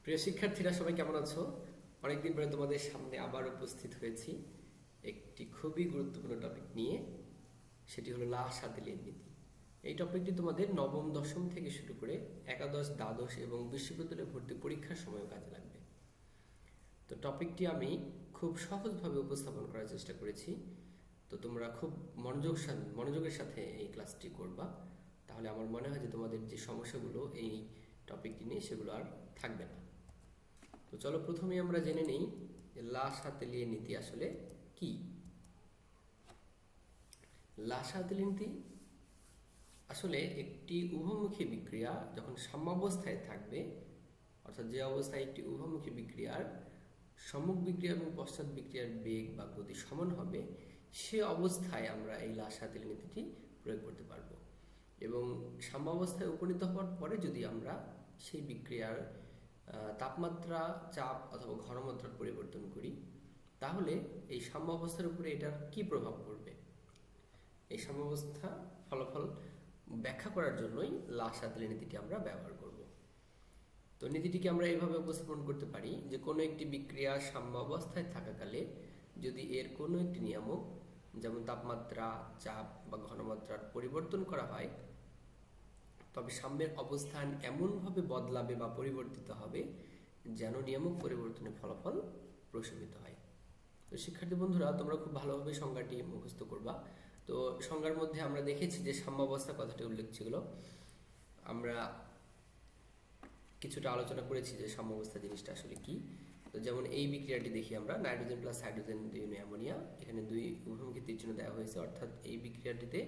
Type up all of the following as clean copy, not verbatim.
প্রিয় শিক্ষার্থীরা সবাই কেমন আছো? অনেকদিন পরে তোমাদের সামনে আবার উপস্থিত হয়েছি একটি খুবই গুরুত্বপূর্ণ টপিক নিয়ে। সেটি হলো লা শাতেলিয়ের নীতি। এই টপিকটি তোমাদের নবম দশম থেকে শুরু করে একাদশ দ্বাদশ এবং বিশ্ববিদ্যালয়ে ভর্তি পরীক্ষার সময়ও কাজে লাগবে। তো টপিকটি আমি খুব সহজভাবে উপস্থাপন করার চেষ্টা করেছি। তো তোমরা খুব মনোযোগের সাথে এই ক্লাসটি করবা, তাহলে আমার মনে হয় যে তোমাদের যে সমস্যাগুলো এই টপিকটি নিয়ে সেগুলো আর থাকবে না। তো চলো প্রথমে আমরা জেনে নেই যে লা শাতেলিয়ে নীতি আসলে কি। লা শাতেলিয়ে নীতি আসলে একটি উভমুখী বিক্রিয়া যখন সাম্যাবস্থায় থাকবে, অর্থাৎ যে অবস্থায় একটি উভমুখী বিক্রিয়ার সম্মুখ বিক্রিয়া এবং পশ্চাৎ বিক্রিয়ার বেগ বা গতি সমান হবে, সে অবস্থায় আমরা এই লা শাতেলিয়ে নীতিটি প্রয়োগ করতে পারবো। এবং সাম্যাবস্থায় উপনীত হওয়ার পরে যদি আমরা সেই বিক্রিয়ার তাপমাত্রা, চাপ অথবা ঘনমাত্রার পরিবর্তন করি, তাহলে এই সাম্যাবস্থার উপরে এটার কি প্রভাব পড়বে, এই সাম্যাবস্থা ফলাফল ব্যাখ্যা করার জন্যই লা শাতেলিয়ে নীতিটি আমরা ব্যবহার করব। তো নীতিটিকে আমরা এইভাবে উপস্থাপন করতে পারি যে কোনো একটি বিক্রিয়া সাম্যাবস্থায় থাকাকালে যদি এর কোনো একটি নিয়ামক, যেমন তাপমাত্রা, চাপ বা ঘনমাত্রার পরিবর্তন করা হয়, তবে সাম্যের অবস্থান এমনভাবে বদলাবে বা পরিবর্তিত হবে যেন নিয়ামক পরিবর্তনের ফলাফল প্রশমিত হয়। তো শিক্ষার্থী বন্ধুরা, তোমরা খুব ভালোভাবে সংজ্ঞাটি মুখস্থ করবা। তো সংজ্ঞার মধ্যে আমরা দেখেছি যে সাম্যাবস্থা কথাটি উল্লেখ ছিল। আমরা কিছুটা আলোচনা করেছি যে সাম্যাবস্থা জিনিসটা আসলে কি। তো যেমন এই বিক্রিয়াটি দেখি আমরা, নাইট্রোজেন প্লাস হাইড্রোজেন অ্যামোনিয়া, এখানে দুই উভমুখী তীরচিহ্ন দেওয়া হয়েছে, অর্থাৎ এই বিক্রিয়াটিতে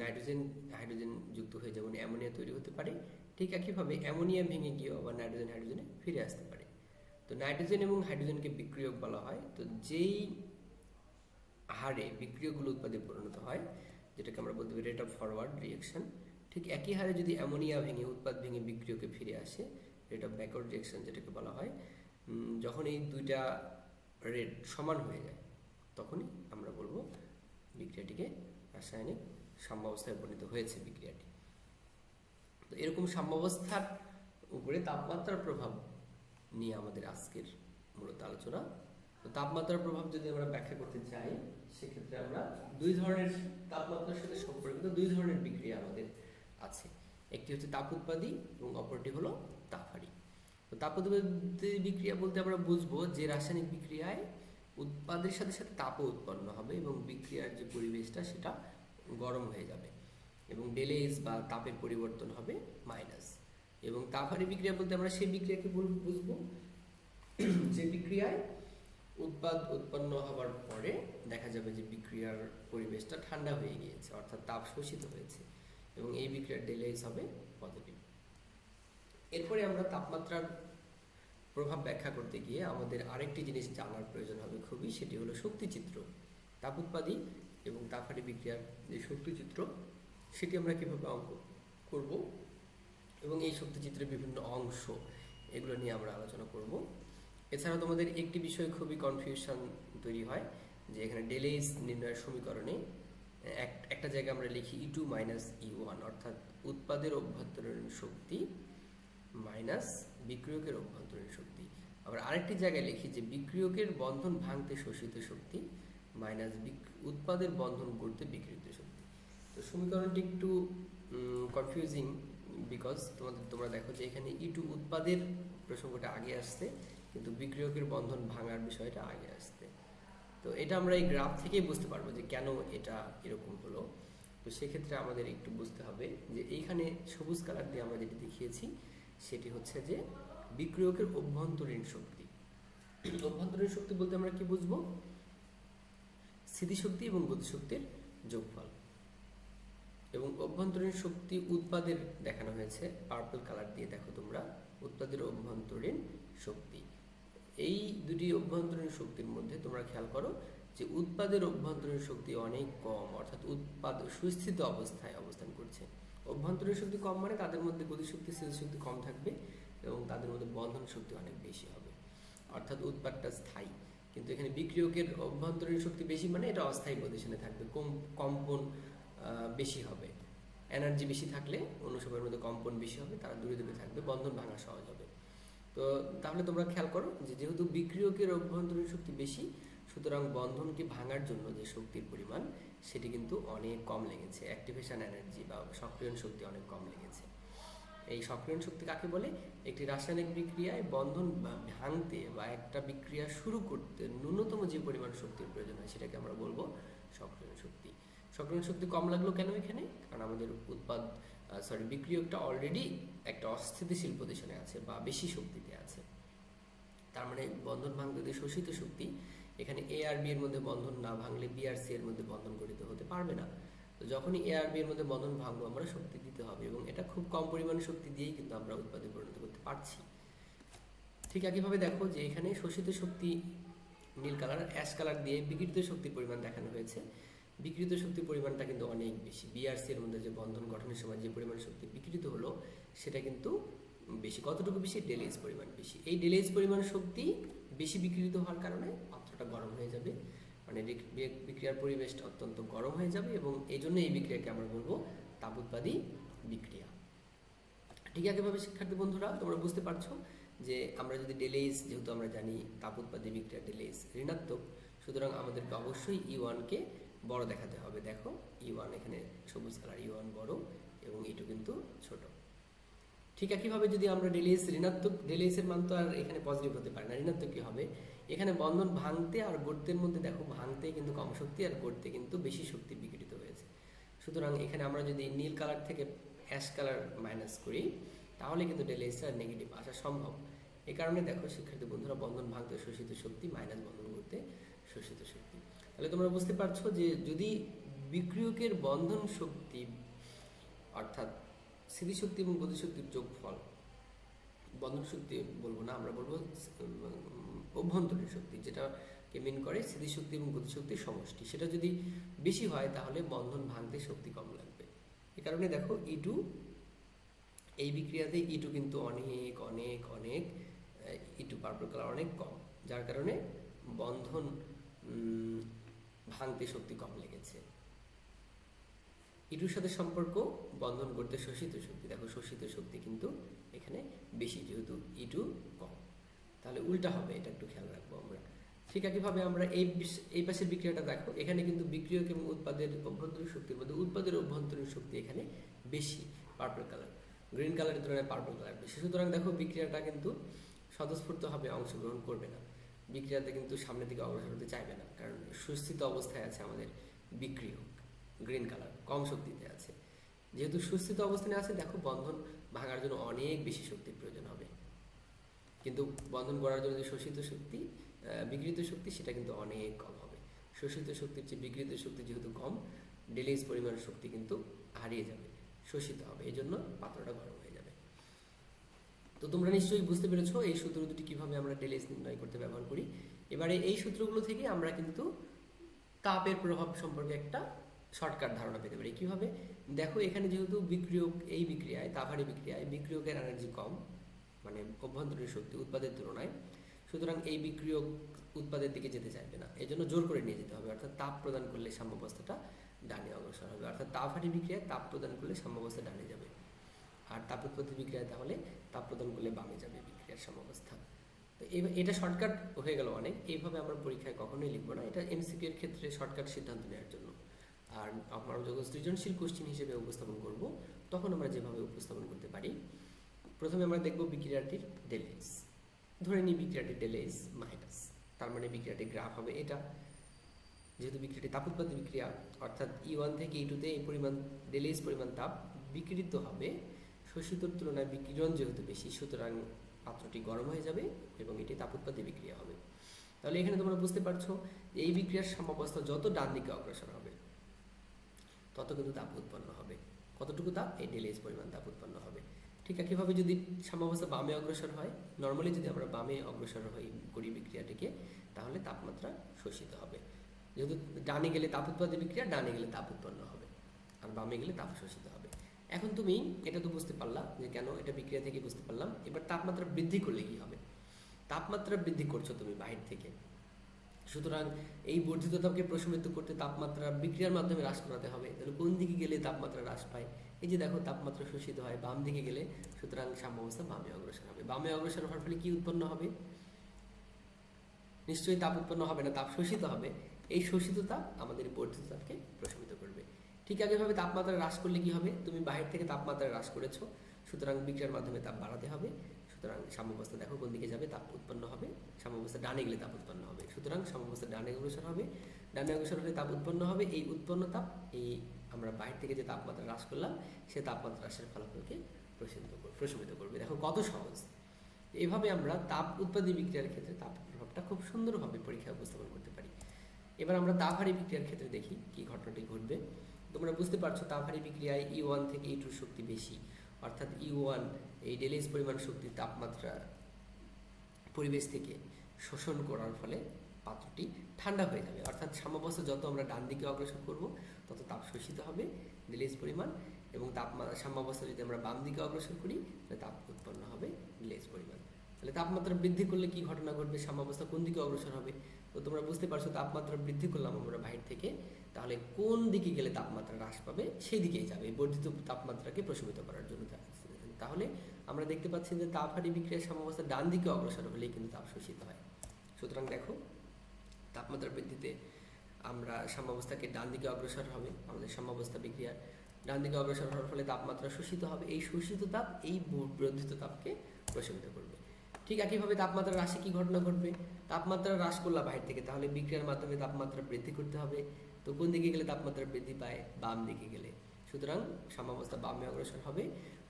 নাইট্রোজেন হাইড্রোজেন যুক্ত হয়ে যেমন অ্যামোনিয়া তৈরি হতে পারে, ঠিক একইভাবে অ্যামোনিয়া ভেঙে গিয়েও আবার নাইট্রোজেন হাইড্রোজেনে ফিরে আসতে পারে। তো নাইট্রোজেন এবং হাইড্রোজেনকে বিক্রিয়ক বলা হয়। তো যেই হারে বিক্রিয়কগুলো উৎপাদে পরিণত হয়, যেটাকে আমরা বলতে পারি রেট অফ ফরওয়ার্ড রিয়েকশন, ঠিক একই হারে যদি অ্যামোনিয়া ভেঙে উৎপাদ ভেঙে বিক্রিয়কে ফিরে আসে, রেট অফ ব্যাকওয়ার্ড রিয়েকশন যেটাকে বলা হয়, যখন এই দুইটা রেট সমান হয়ে যায়, তখনই আমরা বলবো বিক্রিয়াটিকে রাসায়নিক সাম্যাবস্থায় উপনীত হয়েছে বিক্রিয়াটি। তো এরকম সাম্যাবস্থার উপরে তাপমাত্রার প্রভাব নিয়ে আমাদের আজকের মূলত আলোচনা। তো তাপমাত্রার প্রভাব যদি আমরা ব্যাখ্যা করতে চাই, সেক্ষেত্রে আমরা দুই ধরনের তাপমাত্রার সাথে সম্পর্কিত দুই ধরনের বিক্রিয়া আমাদের আছে। একটি হচ্ছে তাপ উৎপাদী এবং অপরটি হলো তাপহারী। তো তাপ উৎপাদী বিক্রিয়া বলতে আমরা বুঝবো যে রাসায়নিক বিক্রিয়ায় উৎপাদের সাথে সাথে তাপও উৎপন্ন হবে এবং বিক্রিয়ার যে পরিবেশটা সেটা গরম হয়ে যাবে এবং ডেলেজ বা তাপের পরিবর্তন হবে মাইনাস। এবং তাপহারী বিক্রিয়া বলতে আমরা সেই বিক্রিয়াকে বুঝবো যে বিক্রিয়ায় উৎপাদ উৎপন্ন হওয়ার পরে দেখা যাবে যে বিক্রিয়ার পরিবেশটা ঠান্ডা হয়ে গিয়েছে, অর্থাৎ তাপ শোষিত হয়েছে, এবং এই বিক্রিয়ার ডেলেজ হবে পজিটিভ। এরপরে আমরা তাপমাত্রার প্রভাব ব্যাখ্যা করতে গিয়ে আমাদের আরেকটি জিনিস জানার প্রয়োজন হবে খুবই, সেটি হলো শক্তিচিত্র। তাপ উৎপাদী এবং তাপহারী বিক্রিয়ার যে শক্তিচিত্র, সেটি আমরা কীভাবে অঙ্ক করব এবং এই শক্তিচিত্রের বিভিন্ন অংশ, এগুলো নিয়ে আমরা আলোচনা করব। এছাড়াও তোমাদের একটি বিষয় খুবই কনফিউশন তৈরি হয় যে এখানে ডেলেজ নির্ণয়ের সমীকরণে একটা জায়গায় আমরা লিখি E2 মাইনাস E1, অর্থাৎ উৎপাদের অভ্যন্তরীণ শক্তি মাইনাস বিক্রিয়কের অভ্যন্তরীণ শক্তি। আবার আরেকটি জায়গায় লিখি যে বিক্রিয়কের বন্ধন ভাঙতে শোষিত শক্তি মাইনাস উৎপাদের বন্ধন গড়তে বিক্রিত শক্তি। তো সমীকরণটি একটু কনফিউজিং, বিকজ তোমরা দেখো যে এখানে E2 উৎপাদের প্রসঙ্গটা আগে আসছে, কিন্তু বিক্রিয়কের বন্ধন ভাঙার বিষয়টা আগে আসছে। তো এটা আমরা এই গ্রাফ থেকেই বুঝতে পারবো যে কেন এটা এরকম হলো। তো সেক্ষেত্রে আমাদের একটু বুঝতে হবে যে এইখানে সবুজ কালার দিয়ে আমরা যেটি দেখিয়েছি সেটি হচ্ছে যে বিক্রিয়কের অভ্যন্তরীণ শক্তি। অভ্যন্তরীণ শক্তি বলতে আমরা কি বুঝবো? স্থিতিশক্তি এবং গতিশক্তির যোগফল। এবং অভ্যন্তরীণ শক্তি উৎপাদের দেখানো হয়েছে পার্পল কালার দিয়ে, দেখো তোমরা, উৎপাদের অভ্যন্তরীণ শক্তি। এই দুটি অভ্যন্তরীণ শক্তির মধ্যে তোমরা খেয়াল করো যে উৎপাদের অভ্যন্তরীণ শক্তি অনেক কম, অর্থাৎ উৎপাদ সুস্থিত অবস্থায় অবস্থান করছে। অভ্যন্তরীণ শক্তি কম মানে তাদের মধ্যে গতিশক্তি স্থিতিশক্তি কম থাকবে এবং তাদের মধ্যে বন্ধন শক্তি অনেক বেশি হবে, অর্থাৎ উৎপাদটা স্থায়ী। কিন্তু এখানে বিক্রিয়কের অভ্যন্তরীণ শক্তি বেশি মানে এটা অস্থায়ী পজিশনে থাকবে, কম্পন বেশি হবে। এনার্জি বেশি থাকলে অণু সমূহের মধ্যে কম্পন বেশি হবে, তারা দূরে দূরে থাকবে, বন্ধন ভাঙা সহজ হবে। তো তাহলে তোমরা খেয়াল করো যে যেহেতু বিক্রিয়কের অভ্যন্তরীণ শক্তি বেশি, সুতরাং বন্ধনকে ভাঙার জন্য যে শক্তির পরিমাণ সেটি কিন্তু অনেক কম লেগেছে, অ্যাক্টিভেশন এনার্জি বা সক্রিয়ণ শক্তি অনেক কম লেগেছে। এই সক্রিয়ণ শক্তি কাকে বলে? একটি রাসায়নিক বিক্রিয়ায় বন্ধন ভাঙতে বা একটা বিক্রিয়া শুরু করতে ন্যূনতম যে পরিমাণ শক্তির প্রয়োজন হয় সেটাকে আমরা বলবো সক্রিয়ণ শক্তি। সক্রিয়ণ শক্তি কম লাগলো কেন এখানে? কারণ আমাদের বিক্রিয়কটা অলরেডি একটা অস্থিতিশীল পজিশনে আছে বা বেশি শক্তিতে আছে। তার মানে বন্ধন ভাঙতে যে শোষিত শক্তি, এখানে এ আর বি এর মধ্যে বন্ধন না ভাঙলে বি আর সি এর মধ্যে বন্ধন গঠিত হতে পারবে না। তো যখনই এ আর বি এর মধ্যে বন্ধন ভাঙবো আমরা শক্তি দিতে হবে, এবং এটা খুব কম পরিমাণে শক্তি দিয়েই কিন্তু আমরা উৎপাদে পরিণত করতে পারছি। ঠিক একইভাবে দেখো যে এখানে শোষিত শক্তি নীল কালার, অ্যাশ কালার দিয়ে বিকৃত শক্তির পরিমাণ দেখানো হয়েছে। বিকৃত শক্তির পরিমাণটা কিন্তু অনেক বেশি। বিআরসি এর মধ্যে যে বন্ধন গঠনের সময় যে পরিমাণ শক্তি বিকৃত হলো সেটা কিন্তু বেশি। কতটুকু বেশি? ডেলেজ পরিমাণ বেশি। এই ডেলেজ পরিমাণ শক্তি বেশি বিকৃত হওয়ার কারণে পাত্রটা গরম হয়ে যাবে, মানে বিক্রিয়ার পরিবেশটা অত্যন্ত গরম হয়ে যাবে, এবং এই জন্য এই বিক্রিয়াকে আমরা বলবো তাপোৎপাদী বিক্রিয়া। ঠিক একইভাবে শিক্ষার্থী বন্ধুরা তোমরা বুঝতে পারছো যে আমরা যদি ডেলেজ, যেহেতু আমরা জানি তাপোৎপাদী বিক্রিয়া ডেলেজ ঋণাত্মক, সুতরাং আমাদেরকে অবশ্যই ই1কে বড় দেখাতে হবে। দেখো ই1 এখানে সবুজ কালার, ই1 বড় এবং ই2 কিন্তু ছোট। ঠিক একইভাবে যদি আমরা ডেলেজ ঋণাত্মক, ডেলেজের মান তো আর এখানে পজিটিভ হতে পারে না, ঋণাত্মক কি হবে? এখানে বন্ধন ভাঙতে আর গড়তের মধ্যে দেখো ভাঙতে কিন্তু কম শক্তি আর গড়তে কিন্তু বেশি শক্তি বিকৃত হয়েছে। সুতরাং এখানে আমরা যদি নীল কালার থেকে অ্যাশ কালার মাইনাস করি তাহলে কিন্তু ডেলেজটা নেগেটিভ আসা সম্ভব। এই কারণে দেখো শিক্ষার্থী বন্ধুরা বন্ধন ভাঙতে শোষিত শক্তি মাইনাস বন্ধন করতে শোষিত শক্তি। তাহলে তোমরা বুঝতে পারছো যে যদি বিক্রিয়কের বন্ধন শক্তি অর্থাৎ স্থিতিশক্তি এবং গতিশক্তির যোগফল, বন্ধন শক্তি বলবো না, আমরা বলবো অভ্যন্তরীণ শক্তি, যেটাকে মিন করে স্থিতিশক্তি এবং গতিশক্তির সমষ্টি, সেটা যদি বেশি হয় তাহলে বন্ধন ভাঙতে শক্তি কম লাগবে। এই কারণে দেখো ই2, এই বিক্রিয়াতে ই2 কিন্তু অনেক অনেক অনেক ই2 পার্পল কালার অনেক কম, যার কারণে বন্ধন ভাঙতে শক্তি কম লেগেছে। ই2 সাথে সম্পর্ক বন্ধন করতে শোষিত শক্তি, দেখো শোষিত শক্তি কিন্তু এখানে বেশি যেহেতু ই2 কম। তাহলে উল্টা হবে, এটা একটু খেয়াল রাখবো আমরা। ঠিক একইভাবে আমরা এই পাশের বিক্রিয়াটা দেখো, এখানে কিন্তু বিক্রিয়ক এবং উৎপাদের অভ্যন্তরীণ শক্তির মধ্যে উৎপাদের অভ্যন্তরীণ শক্তি এখানে বেশি, পার্পল কালার, গ্রিন কালারের তুলনায় পার্পল কালার বেশি। সুতরাং দেখো বিক্রিয়াটা কিন্তু স্বতঃস্ফূর্তভাবে অংশগ্রহণ করবে না, বিক্রিয়াতে কিন্তু সামনের দিকে অগ্রসর হতে চাইবে না, কারণ সুস্থিত অবস্থায় আছে আমাদের বিক্রিয়ক, গ্রিন কালার কম শক্তিতে আছে। যেহেতু সুস্থিত অবস্থানে আছে, দেখো বন্ধন ভাঙার জন্য অনেক বেশি শক্তির প্রয়োজন হবে, কিন্তু বন্ধন করার জন্য যে শোষিত শক্তি, বিকৃত শক্তি সেটা কিন্তু অনেক কম হবে। শোষিত শক্তির চেয়ে বিকৃত শক্তি যেহেতু কম, ডেলেজ পরিমাণ শক্তি কিন্তু হারিয়ে যাবে, শোষিত হবে, এই জন্য পাত্রটা গরম হয়ে যাবে। তো তোমরা নিশ্চয়ই বুঝতে পেরেছো এই সূত্র দুটি কিভাবে আমরা ডেলেজ নির্ণয় করতে ব্যবহার করি। এবারে এই সূত্রগুলো থেকে আমরা কিন্তু তাপের প্রভাব সম্পর্কে একটা শর্টকাট ধারণা পেতে পারি। কিভাবে? দেখো এখানে যেহেতু বিক্রিয়ক, এই বিক্রিয়ায় তাপহারী বিক্রিয়ায় বিক্রিয়কের এনার্জি কম, মানে অভ্যন্তরীণ শক্তি উৎপাদের তুলনায়, সুতরাং এই বিক্রিয়ক উৎপাদের দিকে যেতে চাইবে না, এই জন্য জোর করে নিয়ে যেতে হবে, অর্থাৎ তাপ প্রদান করলে সাম্যাবস্থাটা ডানে অগ্রসর হবে, অর্থাৎ তাপহারী বিক্রিয়ায় তাপ প্রদান করলে সাম্যাবস্থা ডানে যাবে, আর তাপোৎপত্তি বিক্রিয়ায় তাহলে তাপ প্রদান করলে বামে যাবে বিক্রিয়ার সাম্যাবস্থা। তো এটা শর্টকাট হয়ে গেল অনেক, এইভাবে আমরা পরীক্ষায় কখনোই লিখবো না, এটা এমসিকিউ এর ক্ষেত্রে শর্টকাট সিদ্ধান্ত নেওয়ার জন্য। আর আমরা যখন সৃজনশীল কোশ্চেন হিসেবে উপস্থাপন করব তখন আমরা যেভাবে উপস্থাপন করতে পারি, প্রথমে আমরা দেখব বিক্রিয়াটির ডেলেজ, ধরে নিই বিক্রিয়াটির ডেলেজ মাইনাস, তার মানে বিক্রিয়াটির গ্রাফ হবে এটা। যেহেতু বিক্রিয়াটি তাপোৎপাদী বিক্রিয়া, অর্থাৎ ই1 থেকে ই2তে এই পরিমাণ ডেলেজ পরিমাণ তাপ বিকৃত হবে, শোষিতর তুলনায় বিকিরণ যেহেতু বেশি, সুতরাং পাত্রটি গরম হয়ে যাবে এবং এটি তাপোৎপাদী বিক্রিয়া হবে। তাহলে এখানে তোমরা বুঝতে পারছো যে এই বিক্রিয়ার সাম্যাবস্থা যত ডান দিকে অগ্রসর হবে তত কিন্তু তাপ উৎপন্ন হবে। কতটুকু তাপ? এই ডেলেজ পরিমাণ তাপ উৎপন্ন হবে। ঠিক একইভাবে যদি সাম্যাবস্থা বামে অগ্রসর হয়, নর্মালি যদি আমরা বামে অগ্রসর করি বিক্রিয়াটিকে, তাহলে তাপমাত্রা শোষিত হবে। যেহেতু ডানে গেলে তাপ উৎপাদী বিক্রিয়া, ডানে গেলে তাপ উৎপন্ন হবে, আর বামে গেলে তাপ শোষিত হবে। এখন তুমি এটা তো বুঝতে পারলা যে কেন এটা বিক্রিয়া থেকে বুঝতে পারলাম। এবার তাপমাত্রা বৃদ্ধি করলে কি হবে? তাপমাত্রা বৃদ্ধি করছো তুমি বাহির থেকে, সুতরাং এই বর্ধিত তাপকে প্রশমিত করতে তাপমাত্রা বিক্রিয়ার মাধ্যমে হ্রাস করাতে হবে। তাহলে কোন দিকে গেলে তাপমাত্রা হ্রাস পায়? এই যে দেখো তাপমাত্রা শোষিত হয় বাম দিকে গেলে, সুতরাং সাম্যাবস্থা বামে অগ্রসর হবে। বামে অগ্রসর হওয়ার ফলে কি উৎপন্ন হবে? নিশ্চয়ই তাপ উৎপন্ন হবে না, তাপ শোষিত হবে। এই শোষিত তাপ আমাদের বর্ধিত তাপকে প্রশমিত করবে। ঠিক একইভাবে তাপমাত্রা হ্রাস করলে কি হবে? তুমি বাহির থেকে তাপমাত্রা হ্রাস করেছো, সুতরাং বিক্রিয়ার মাধ্যমে তাপ বাড়াতে হবে। সুতরাং সাম্যাবস্থা দেখো কোন দিকে যাবে, তাপ উৎপন্ন হবে। সাম্যাবস্থা ডানে গেলে তাপ উৎপন্ন হবে, সুতরাং সাম্যাবস্থা ডানে অগ্রসর হবে। ডানে অগ্রসর হলে তাপ উৎপন্ন হবে। এই উৎপন্ন তাপ এই আমরা বাহির থেকে যে তাপমাত্রা হ্রাস করলাম সে তাপমাত্রা হ্রাসের ফলাফলকে প্রশমিত করবে। দেখো কত সহজ। এইভাবে আমরা তাপ উৎপাদী বিক্রিয়ার ক্ষেত্রে তাপের প্রভাবটা খুব সুন্দরভাবে পরীক্ষায় উপস্থাপন করতে পারি। এবার আমরা তাপহারী বিক্রিয়ার ক্ষেত্রে দেখি কি ঘটনাটি ঘটবে। তোমরা বুঝতে পারছো তাপহারী বিক্রিয়ায় E1 থেকে E2 শক্তি বেশি, অর্থাৎ E1 এই ডেলেজ পরিমাণ শক্তি তাপমাত্রা পরিবেশ থেকে শোষণ করার ফলে পাত্রটি ঠান্ডা হয়ে যাবে। অর্থাৎ সাম্যাবস্থা যত আমরা ডান দিকে অগ্রসর করব তত তাপ শোষিত হবে ডেলেজ পরিমাণ, এবং সাম্যাবস্থা যদি আমরা বাম দিকে অগ্রসর করি তাহলে তাপ উৎপন্ন হবে ডেলেজ পরিমাণ। তাহলে তাপমাত্রা বৃদ্ধি করলে কি ঘটনা ঘটবে? সাম্যাবস্থা কোন দিকে অগ্রসর হবে? তো তোমরা বুঝতে পারছো তাপমাত্রা বৃদ্ধি করলাম আমরা বাহির থেকে, তাহলে কোন দিকে গেলে তাপমাত্রা হ্রাস পাবে? সেই দিকেই যাবে বর্ধিত তাপমাত্রাকে প্রশমিত করার জন্য। তাহলে আমরা দেখতে পাচ্ছি যে তাপহারী বিক্রিয়ার সাম্যাবস্থা ডান দিকে অগ্রসর হলেই কিন্তু তাপ শোষিত হয়। সুতরাং দেখো তাপমাত্রা বৃদ্ধিতে আমরা সাম্যাবস্থাকে ডান দিকে অগ্রসর হবে, আমাদের সাম্যাবস্থা বিক্রিয়ার ডান দিকে অগ্রসর হওয়ার ফলে তাপমাত্রা শোষিত হবে। এই শোষিত তাপ এই বর্ধিত তাপকে প্রশমিত করবে। ঠিক একইভাবে তাপমাত্রা হ্রাসে কি ঘটনা ঘটবে? তাপমাত্রা হ্রাস করলা বাহির থেকে, তাহলে বিক্রিয়ার মাধ্যমে তাপমাত্রা বৃদ্ধি করতে হবে। তো কোন দিকে গেলে তাপমাত্রা বৃদ্ধি পায়? বাম দিকে গেলে। সুতরাং সাম্যাবস্থা বামে অগ্রসর হবে,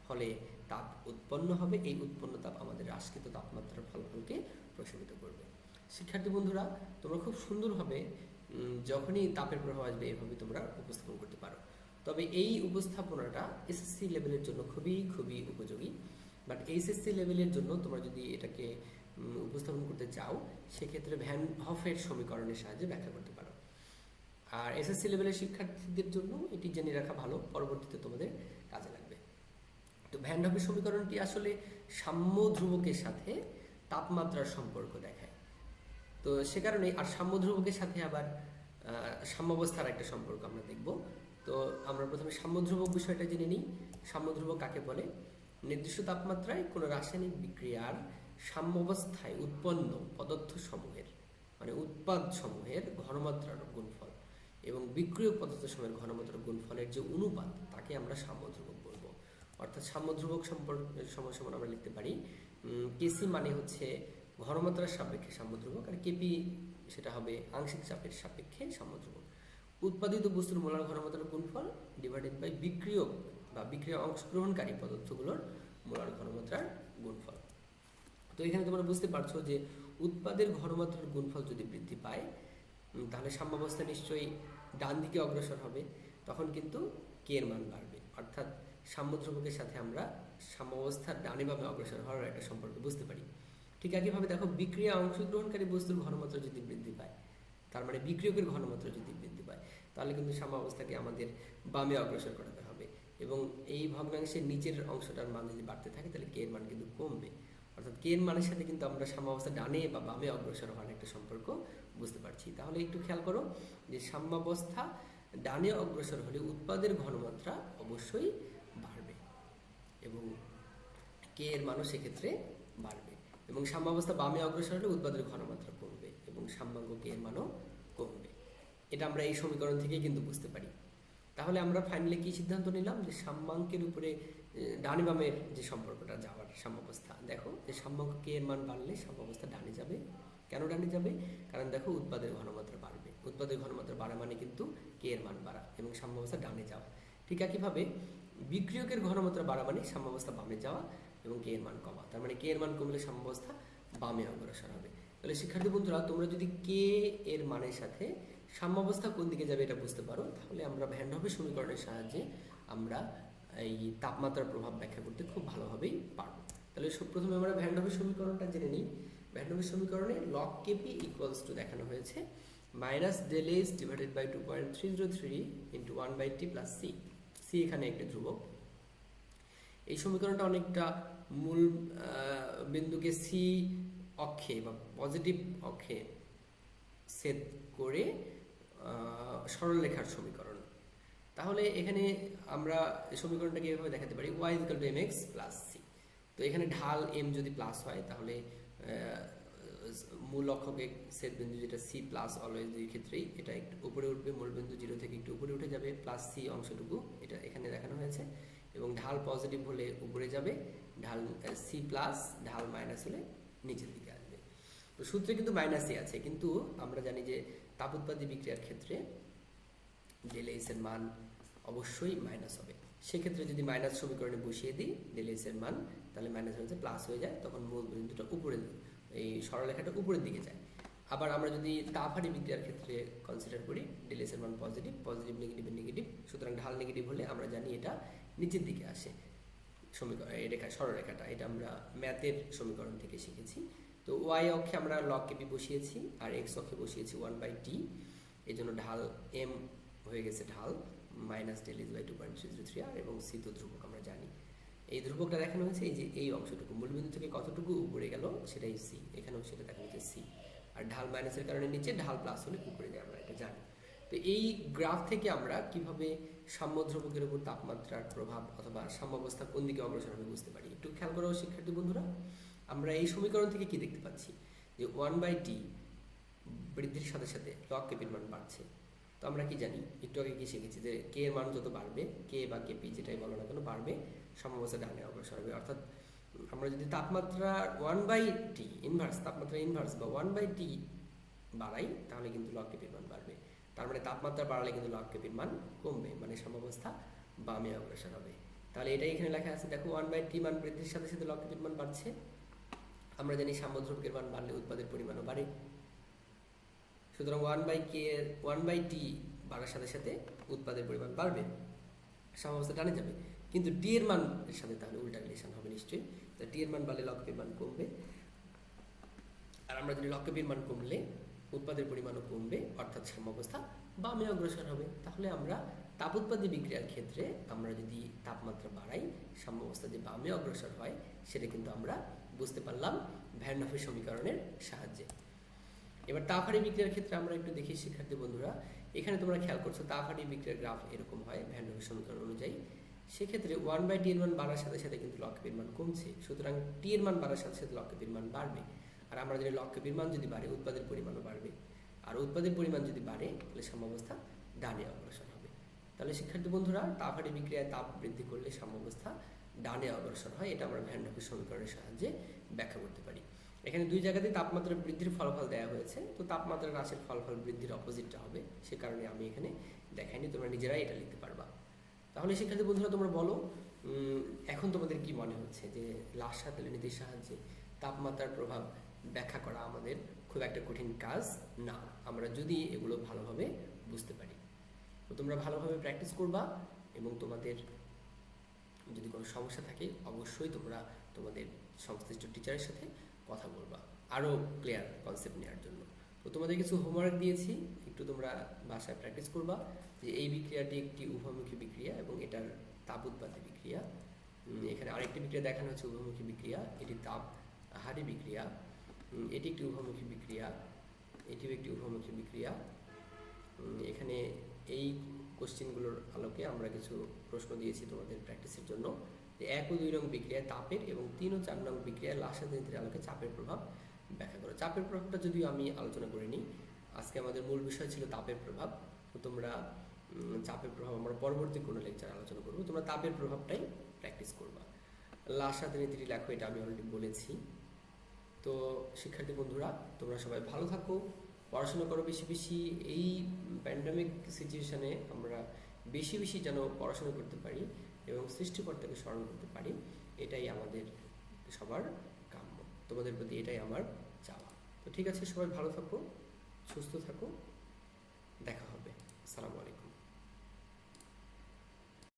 ফলে তাপ উৎপন্ন হবে। এই উৎপন্ন তাপ আমাদের হ্রাসকৃত তাপমাত্রার ফলাফলকে প্রশমিত করবে। শিক্ষার্থী বন্ধুরা, তোমরা খুব সুন্দরভাবে যখনই তাপের প্রভাব আসবে এভাবে তোমরা উপস্থাপন করতে পারো। তবে এই উপস্থাপনাটা এসএসসি লেভেলের জন্য খুবই খুবই উপযোগী। বাট এইচএসসি লেভেলের জন্য তোমরা যদি এটাকে উপস্থাপন করতে চাও সেক্ষেত্রে ভ্যান হফের সমীকরণের সাহায্যে ব্যাখ্যা করতে পারো। আর এসএসসি লেভেলের শিক্ষার্থীদের জন্য এটি জেনে রাখা ভালো, পরবর্তীতে তোমাদের কাজে লাগবে। তো ভ্যান হফের সমীকরণটি আসলে সাম্য ধ্রুবকের সাথে তাপমাত্রার সম্পর্ক দেখায়। তো সে কারণে আর সাম্য ধ্রুবকের সাথে আবার সাম্যাবস্থার একটা সম্পর্ক আমরা দেখব। তো আমরা প্রথমে সাম্য ধ্রুবক বিষয়টা জেনে নিই। সাম্য ধ্রুবক কাকে বলে? নির্দিষ্ট তাপমাত্রায় কোনো রাসায়নিক বিক্রিয়ার সাম্যাবস্থায় উৎপন্ন পদার্থ সমূহের মানে উৎপাদ সমূহের ঘনমাত্রার গুণফল এবং বিক্রিয়ক পদার্থ সমূহের ঘনমাত্রার গুণফলের যে অনুপাত তাকে আমরা সাম্য ধ্রুবক বলবো। অর্থাৎ সাম্য ধ্রুবক সমান আমরা লিখতে পারি কেসি মানে হচ্ছে ঘনমাত্রার সাপেক্ষে সাম্য ধ্রুবক, আর কেপি সেটা হবে আংশিক চাপের সাপেক্ষে সাম্য ধ্রুবক। উৎপাদিত বস্তুর মোলার ঘনমাত্রার গুণফল ডিভাইডেড বাই বিক্রিয়ক বা বিক্রিয়া অংশগ্রহণকারী পদার্থগুলোর মোলার ঘনমাত্রার গুণফল। তো এখানে তোমরা বুঝতে পারছো যে উৎপাদের ঘনমাত্রার গুণফল যদি বৃদ্ধি পায় তাহলে সাম্যাবস্থা নিশ্চয়ই ডান দিকে অগ্রসর হবে, তখন কিন্তু কে এর মান বাড়বে। অর্থাৎ সাম্য ধ্রুবকের সাথে আমরা সাম্যাবস্থার ডানে বামে অগ্রসর হওয়ার একটা সম্পর্ক বুঝতে পারি। ঠিক একইভাবে দেখো বিক্রিয়া অংশগ্রহণকারী বস্তুর ঘনমাত্রা যদি বৃদ্ধি পায়, তার মানে বিক্রিয়কের ঘনমাত্রা যদি বৃদ্ধি পায়, তাহলে কিন্তু সাম্যাবস্থাকে আমাদের বামে অগ্রসর করাতে হবে, এবং এই ভগ্নাংশের নিচের অংশটার মান যদি বাড়তে থাকে তাহলে কে এর মান কিন্তু কমবে। অর্থাৎ কে এর মানের সাথে কিন্তু আমরা সাম্যাবস্থা ডানে বা বামে অগ্রসর হওয়ার একটা সম্পর্ক বুঝতে পারছি। তাহলে একটু খেয়াল করো যে সাম্যাবস্থা ডানে অগ্রসর হলে উৎপাদের ঘনমাত্রা অবশ্যই বাড়বে এবং কে এর মানও সেক্ষেত্রে বাড়বে, এবং সাম্যাবস্থা বামে অগ্রসর হলে উৎপাদের ঘনমাত্রা কমবে এবং সাম্যাঙ্ক কে এর মানও কমবে। এটা আমরা এই সমীকরণ থেকে কিন্তু বুঝতে পারি। তাহলে আমরা ফাইনালি কি সিদ্ধান্ত নিলাম যে সাম্যাঙ্কের উপরে ডানে বামের যে সম্পর্কটা যাওয়ার সাম্যাবস্থা, দেখো যে সাম্যাঙ্ক কে এর মান বাড়লে সাম্যাবস্থা ডানে যাবে। কেন ডানে যাবে? কারণ দেখো উৎপাদের ঘনমাত্রা বাড়বে, উৎপাদের ঘনমাত্রা বাড়া মানে কিন্তু কে এর মান বাড়া এবং সাম্যাবস্থা ডানে যাওয়া। ঠিক একইভাবে বিক্রিয়কের ঘনমাত্রা বাড়া মানে সাম্যাবস্থা বামে যাওয়া এবং কে এর মান কমা, তার মানে কে এর মান কমলে সাম্যাবস্থা বামে অগ্রসর হবে। তাহলে শিক্ষার্থী বন্ধুরা, তোমরা যদি কে এর মানের সাথে সাম্যাবস্থা কোন দিকে যাবে এটা বুঝতে পারো, তাহলে আমরা ভ্যান হফের সমীকরণের সাহায্যে আমরা এই তাপমাত্রার প্রভাব ব্যাখ্যা করতে খুব ভালোভাবেই পারবো। তাহলে প্রথমে আমরা ভ্যান হফের সমীকরণটা জেনে নিই। ভ্যান হফের সমীকরণে লগ কেপি ইকুয়ালস টু দেখানো হয়েছে minus del H divided by 2.303 into 1/t plus C. C এখানে একটি ধ্রুবক। এই সমীকরণটা অনেকটা মূল বিন্দুকে সি অক্ষে বা পজিটিভ অক্ষে সেট করে সরলরেখার সমীকরণ। তাহলে এখানে আমরা সমীকরণটাকে এভাবে দেখাতে পারি y = mx + c। তো এখানে ঢাল m যদি প্লাস হয় তাহলে মূল অক্ষকে ছেদ বিন্দু যেটা c প্লাস অলওয়েজ দুই ক্ষেত্রেই এটা একটু উপরে উঠবে, মূল বিন্দু 0 থেকে একটু উপরে উঠে যাবে, প্লাস c অংশটুকু এটা এখানে দেখানো হয়েছে, এবং ঢাল পজিটিভ হলে উপরে যাবে, ঢাল c প্লাস, ঢাল মাইনাস হলে নিচের দিকে আসবে। তো সূত্রে কিন্তু মাইনাসই আছে, কিন্তু আমরা জানি যে তাপোৎপাদী বিক্রিয়ার ক্ষেত্রে ডেল এইচ এর মান অবশ্যই মাইনাস হবে। সেক্ষেত্রে যদি মাইনাস সমীকরণে বসিয়ে দিই ডেল এইচ এর মান, তাহলে মাইনাস হচ্ছে প্লাস হয়ে যায়, তখন মূল বিন্দুটা উপরে, এই সরলরেখাটা উপরের দিকে যায়। আবার আমরা যদি তাপহারী বিক্রিয়ার ক্ষেত্রে কনসিডার করি ডেল এইচ এর মান পজিটিভ, পজিটিভ নেগেটিভ নেগেটিভ, সুতরাং ঢাল নেগেটিভ হলে আমরা জানি এটা নিচের দিকে আসে সমীকরণ, এই রেখা সরলরেখাটা, এটা আমরা ম্যাথের সমীকরণ থেকে শিখেছি। তো ওয়াই অক্ষে আমরা লগ কেপি বসিয়েছি আর এক্স অক্ষে বসিয়েছি 1/t, এই জন্য ঢাল এম হয়ে গেছে ঢাল মাইনাস ডেল ইজ বাই 2.303 আর, এবং সি তো ধ্রুবক আমরা জানি। এই ধ্রুবকটা দেখানো হয়েছে এই যে এই অংশটুকু মূলবিন্দু থেকে কতটুকু উপরে গেল সেটাই সি, এখানেও সেটা দেখানো হচ্ছে সি। আর ঢাল মাইনাসের কারণে নিচে, ঢাল প্লাস হলে উপরে যায়, আমরা এটা জানি। তো এই গ্রাফ থেকে আমরা কিভাবে সাম্য ধ্রুবকের উপর তাপমাত্রার প্রভাব অথবা সাম্যাবস্থা কোন দিকে অগ্রসর হবে বুঝতে পারি। একটু খেয়াল করো শিক্ষার্থী বন্ধুরা, আমরা এই সমীকরণ থেকে কি দেখতে পাচ্ছি যে 1/t বৃদ্ধির সাথে সাথে লগ কেপির মান বাড়ছে। তো আমরা কি জানি, একটু আগে কি শিখেছি যে কে এর মান যত বাড়বে, কে বা কেপি যেটাই বলো না কেন বাড়বে, সাম্যাবস্থা ডানে অগ্রসর হবে। অর্থাৎ আমরা যদি তাপমাত্রা 1/t ইনভার্স, তাপমাত্রা ইনভার্স বা 1/t বাড়াই, তাহলে কিন্তু লগ কেপির মান বাড়বে। তার মানে তাপমাত্রা বাড়ালে কিন্তু লগ কেপির মান কমবে, মানে সাম্যাবস্থা বামে অগ্রসর হবে। তাহলে এটাই এখানে লেখা আছে, দেখো 1/t মান বৃদ্ধির সাথে সাথে লগ কেপির মান বাড়ছে। আমরা জানি সাম্য ধ্রুবকের মান বাড়লে উৎপাদের পরিমাণও বাড়ে, সুতরাং 1/t বাড়ার সাথে সাথে উৎপাদের পরিমাণ বাড়বে, সাম্যাবস্থা টানে যাবে। কিন্তু টি এর মানের সাথে তাহলে উল্টা রিলেশন হবে নিশ্চয়ই, তাই টি এর মান বাড়লে লগ কেপির মান কমবে, আর আমরা যদি লগ কেপির মান কমলে উৎপাদের পরিমাণও কমবে, অর্থাৎ সাম্যাবস্থা বামে অগ্রসর হবে। তাহলে আমরা তাপোৎপাদী বিক্রিয়ার ক্ষেত্রে আমরা যদি তাপমাত্রা বাড়াই, সাম্যাবস্থা যে বামে অগ্রসর হয় সেটা কিন্তু আমরা বুঝতে পারলাম ভ্যান হফের সমীকরণের সাহায্যে। এবার তাপহারী বিক্রিয়ার ক্ষেত্রে আমরা একটু দেখি শিক্ষার্থী বন্ধুরা, এখানে তোমরা খেয়াল করছো তাপহারী বিক্রিয়ার গ্রাফ এরকম হয় ভ্যান হফের সমীকরণ অনুযায়ী। সেক্ষেত্রে 1/t এর মান বাড়ার সাথে সাথে কিন্তু লগ কেপির মান কমছে, সুতরাং টি এর মান বাড়ার সাথে সাথে লগ কেপির মান বাড়বে। আর আমরা যদি লগ কেপির মান যদি বাড়ে, উৎপাদের পরিমাণও বাড়বে, আর উৎপাদের পরিমাণ যদি বাড়ে তাহলে সাম্যাবস্থা ডানে অগ্রসর হবে। তাহলে শিক্ষার্থী বন্ধুরা, তাপহারী বিক্রিয়ায় তাপ বৃদ্ধি করলে সাম্যাবস্থা ডানে অগ্রসর হয়, এটা আমরা ভ্যান হফের সমীকরণের সাহায্যে ব্যাখ্যা করতে পারি। এখানে দুই জায়গাতেই তাপমাত্রা বৃদ্ধির ফলাফল দেওয়া হয়েছে, তো তাপমাত্রা হ্রাসের ফলাফল বৃদ্ধির অপোজিটটা হবে, সে কারণে আমি এখানে দেখাইনি, তোমরা নিজেরাই এটা লিখতে পারবা। তাহলে শিক্ষার্থী বন্ধুরা তোমরা বলো, এখন তোমাদের কি মনে হচ্ছে যে লাসা তেলনীতির সাহায্যে তাপমাত্রার প্রভাব ব্যাখ্যা করা আমাদের খুব একটা কঠিন কাজ না, আমরা যদি এগুলো ভালোভাবে বুঝতে পারি। তো তোমরা ভালোভাবে প্র্যাকটিস করবা, এবং তোমাদের যদি কোনো সমস্যা থাকে অবশ্যই তোমরা তোমাদের সংশ্লিষ্ট টিচারের সাথে কথা বলবা আরও ক্লিয়ার কনসেপ্ট নেওয়ার জন্য। তো তোমাদের কিছু হোমওয়ার্ক দিয়েছি, একটু তোমরা বাসায় প্র্যাকটিস করবা যে এই বিক্রিয়াটি একটি উভয়মুখী বিক্রিয়া এবং এটার তাপ উৎপাদী বিক্রিয়া। এখানে আরেকটি বিক্রিয়া দেখানো হচ্ছে উভয়মুখী বিক্রিয়া, এটি তাপহারী বিক্রিয়া, এটি একটি উভয়মুখী বিক্রিয়া, এটিও একটি উভয়মুখী বিক্রিয়া। এখানে এই কোশ্চেনগুলোর আলোকে আমরা কিছু প্রশ্ন দিয়েছি তোমাদের প্র্যাকটিসের জন্য, যে 1 ও 2 নং বিক্রিয়ায় তাপের এবং 3 ও 4 নং বিক্রিয়ায় লাসা তেলনীতির আলোকে চাপের প্রভাব ব্যাখ্যা করো। চাপের প্রভাবটা যদিও আমি আলোচনা করিনি, আজকে আমাদের মূল বিষয় ছিল তাপের প্রভাব। তো তোমরা চাপের প্রভাব আমরা পরবর্তী কোনো লেকচারে আলোচনা করবো, তোমরা তাপের প্রভাবটাই প্র্যাকটিস করবা। লাসা তেলনীতিটি লেখো, এটা আমি অলরেডি বলেছি। তো শিক্ষার্থী বন্ধুরা, তোমরা সবাই ভালো থাকো, পড়াশোনা করো বেশি বেশি। এই প্যান্ডামিক সিচুয়েশানে আমরা বেশি বেশি যেন পড়াশোনা করতে পারি এবং সৃষ্টিকর্তাকে স্মরণ করতে পারি, এটাই আমাদের সবার কাম্য, তোমাদের প্রতি এটাই আমার চাওয়া। তো ঠিক আছে, সবাই ভালো থাকো, সুস্থ থাকো, দেখা হবে। আসসালামু আলাইকুম।